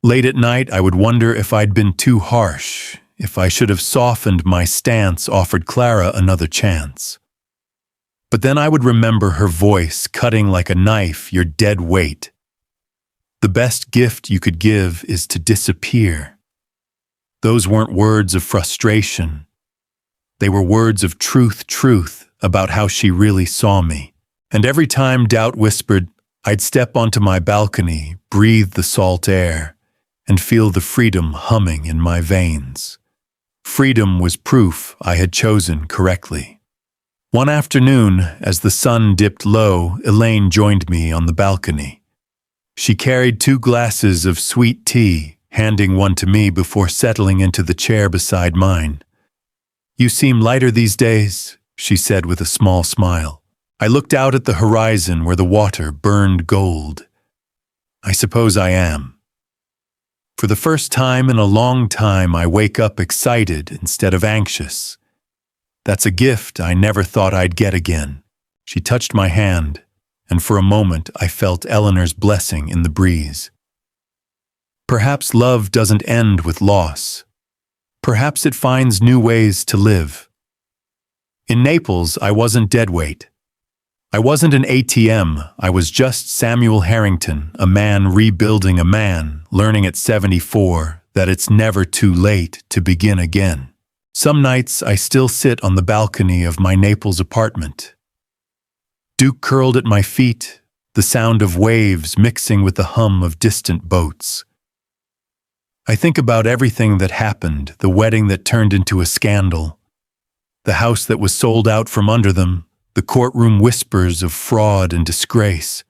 [SPEAKER 1] Late at night, I would wonder if I'd been too harsh, if I should have softened my stance, offered Clara another chance. But then I would remember her voice cutting like a knife, your dead weight. The best gift you could give is to disappear. Those weren't words of frustration. They were words of truth about how she really saw me. And every time doubt whispered, I'd step onto my balcony, breathe the salt air, and feel the freedom humming in my veins. Freedom was proof I had chosen correctly. One afternoon, as the sun dipped low, Elaine joined me on the balcony. She carried 2 glasses of sweet tea, handing one to me before settling into the chair beside mine. "You seem lighter these days," she said with a small smile. I looked out at the horizon where the water burned gold. "I suppose I am. For the first time in a long time, I wake up excited instead of anxious. That's a gift I never thought I'd get again." She touched my hand, and for a moment I felt Eleanor's blessing in the breeze. Perhaps love doesn't end with loss. Perhaps it finds new ways to live. In Naples, I wasn't deadweight. I wasn't an ATM, I was just Samuel Harrington, a man rebuilding a man, learning at 74 that it's never too late to begin again. Some nights I still sit on the balcony of my Naples apartment. Duke curled at my feet, the sound of waves mixing with the hum of distant boats. I think about everything that happened, the wedding that turned into a scandal, the house that was sold out from under them, the courtroom whispers of fraud and disgrace.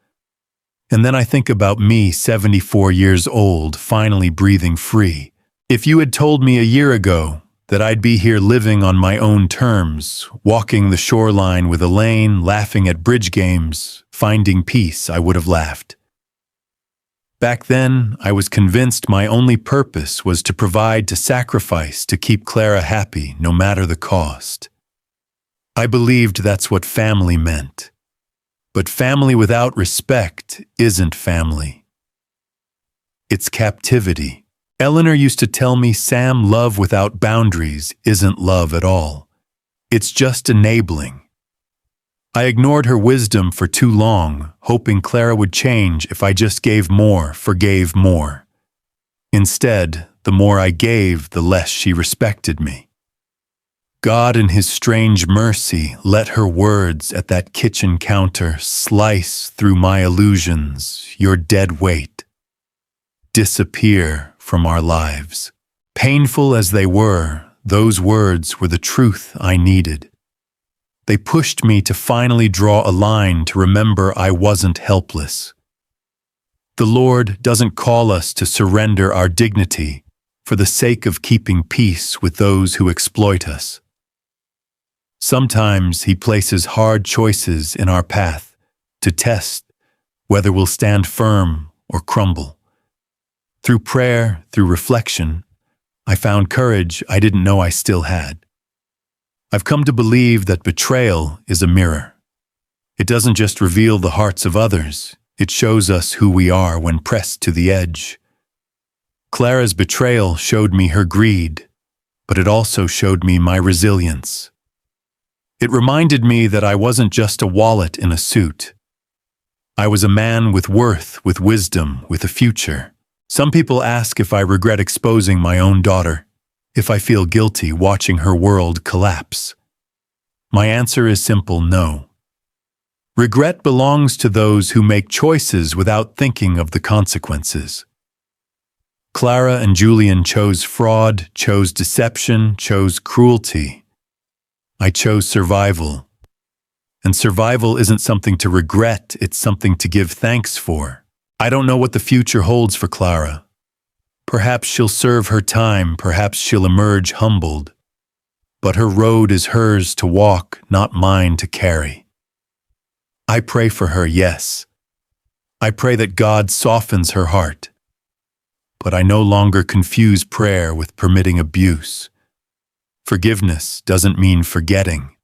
[SPEAKER 1] And then I think about me, 74 years old, finally breathing free. If you had told me a year ago that I'd be here living on my own terms, walking the shoreline with Elaine, laughing at bridge games, finding peace, I would have laughed. Back then, I was convinced my only purpose was to provide, to sacrifice, to keep Clara happy, no matter the cost. I believed that's what family meant. But family without respect isn't family. It's captivity. Eleanor used to tell me, Sam, love without boundaries isn't love at all. It's just enabling. I ignored her wisdom for too long, hoping Clara would change if I just gave more, forgave more. Instead, the more I gave, the less she respected me. God in His strange mercy let her words at that kitchen counter slice through my illusions, your dead weight, disappear from our lives. Painful as they were, those words were the truth I needed. They pushed me to finally draw a line, to remember I wasn't helpless. The Lord doesn't call us to surrender our dignity for the sake of keeping peace with those who exploit us. Sometimes He places hard choices in our path to test whether we'll stand firm or crumble. Through prayer, through reflection, I found courage I didn't know I still had. I've come to believe that betrayal is a mirror. It doesn't just reveal the hearts of others, it shows us who we are when pressed to the edge. Clara's betrayal showed me her greed, but it also showed me my resilience. It reminded me that I wasn't just a wallet in a suit. I was a man with worth, with wisdom, with a future. Some people ask if I regret exposing my own daughter, if I feel guilty watching her world collapse. My answer is simple: no. Regret belongs to those who make choices without thinking of the consequences. Clara and Julian chose fraud, chose deception, chose cruelty. I chose survival. And survival isn't something to regret, it's something to give thanks for. I don't know what the future holds for Clara. Perhaps she'll serve her time, perhaps she'll emerge humbled. But her road is hers to walk, not mine to carry. I pray for her, yes. I pray that God softens her heart. But I no longer confuse prayer with permitting abuse. Forgiveness doesn't mean forgetting,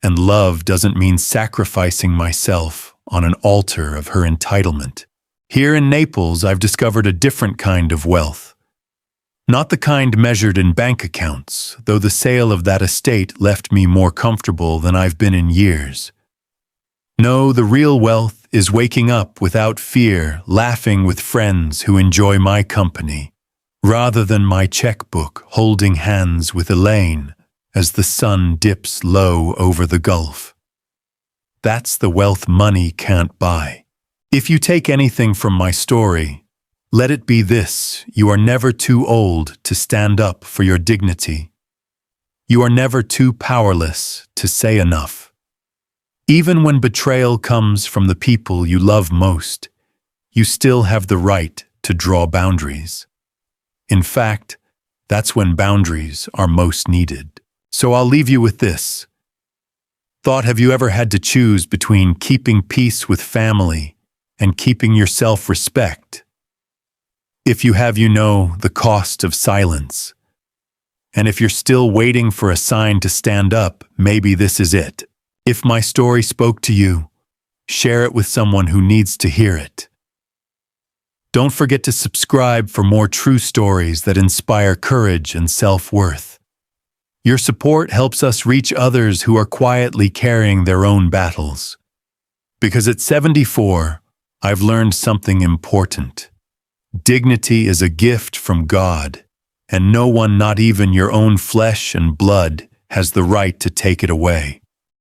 [SPEAKER 1] and love doesn't mean sacrificing myself on an altar of her entitlement. Here in Naples, I've discovered a different kind of wealth. Not the kind measured in bank accounts, though the sale of that estate left me more comfortable than I've been in years. No, the real wealth is waking up without fear, laughing with friends who enjoy my company, rather than my checkbook, holding hands with Elaine as the sun dips low over the Gulf. That's the wealth money can't buy. If you take anything from my story, let it be this: you are never too old to stand up for your dignity. You are never too powerless to say enough. Even when betrayal comes from the people you love most, you still have the right to draw boundaries. In fact, that's when boundaries are most needed. So I'll leave you with this. Thought, have you ever had to choose between keeping peace with family and keeping your self-respect? If you have, you know the cost of silence. And if you're still waiting for a sign to stand up, maybe this is it. If my story spoke to you, share it with someone who needs to hear it. Don't forget to subscribe for more true stories that inspire courage and self-worth. Your support helps us reach others who are quietly carrying their own battles. Because at 74, I've learned something important. Dignity is a gift from God, and no one, not even your own flesh and blood, has the right to take it away.